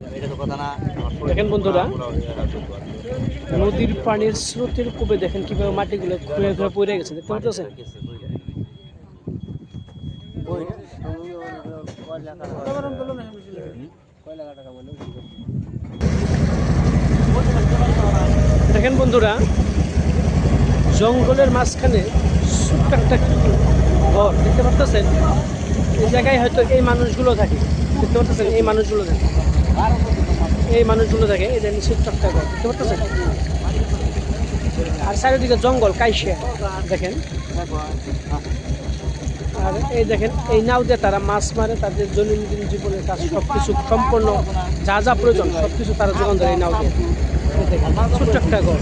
দেখেন বন্ধুরা, নদীর পানির স্রোতের কোপে দেখেন কিভাবে মাটিগুলো ঘুরে ঘুরে পড়ে গেছে, দেখতে পাচ্ছেন? দেখেন বন্ধুরা, জঙ্গলের মাঝখানে ছোট্ট একটা ঘর দেখতে পাচ্ছেন। এই জায়গায় হয়তো এই মানুষগুলো থাকে, দেখতে পাচ্ছেন? এই মানুষগুলো থাকে, এই যে ছোট্ট একটা ঘর দেখতে পাচ্ছেন। আর চারিদিকে জঙ্গল কাইশে দেখেন। আর এই দেখেন, এই নাও দিয়ে তারা মাছ মারে, তাদের দৈনন্দিন জীবনের কাজ সবকিছু সম্পূর্ণ যা যা প্রয়োজন সবকিছু তারা যোগান ধরে এই নাও দিয়ে। দেখেন ছোট্ট একটা ঘর।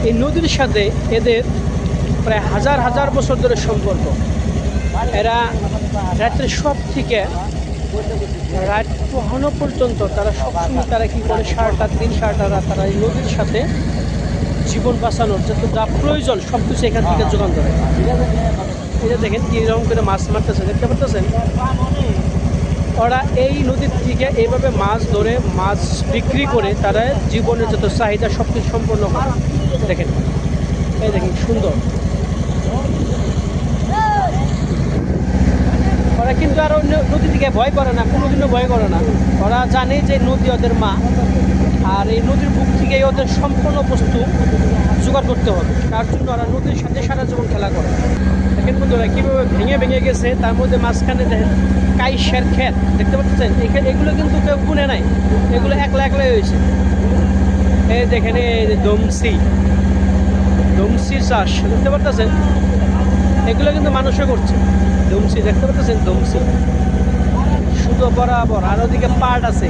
এই নদীর সাথে এদের প্রায় হাজার হাজার বছর ধরে সম্পর্ক। এরা রাত্রে সব থেকে রাত পোহানো পর্যন্ত তারা সবসময় তারা কী করে, সারাটা দিন সারাটা রাত তারা এই নদীর সাথে জীবন বাঁচানোর যা প্রয়োজন সব কিছু এখান থেকে যোগান ধরে। এটা দেখেন কীরকম করে মাছ মারতেছে, দেখতে পাচ্ছেন? ওরা এই নদীর থেকে এইভাবে মাছ ধরে মাছ বিক্রি করে তারা জীবনের যত চাহিদা সব কিছু সম্পন্ন করে। দেখেন, এই দেখেন সুন্দর। ওরা কিন্তু আর অন্য নদী থেকে ভয় করে না, কোনোদিনও ভয় করে না। ওরা জানে যে নদী ওদের মা, আর এই নদীর বুক থেকে ওদের সম্পূর্ণ বস্তু জোগাড় করতে হবে। তার জন্য ওরা নদীর সাথে সারা জীবন খেলা করে। দেখেন বন্ধুরা কীভাবে ভেঙে ভেঙে গেছে, তার মধ্যে মাঝখানে দেখেন কাইশের ক্ষেত দেখতে পাচ্ছেন। এগুলো কিন্তু কেউ গুনে নাই, এগুলো একলা একলাই হয়েছে। এই দেখেন এই দমসি চাষ দেখতে পাচ্ছেন, এগুলো কিন্তু মানুষও করছে। দমসি দেখতে পাচ্ছেন, দমসি শুধু বরাবর। আর ওদিকে পাট আছে,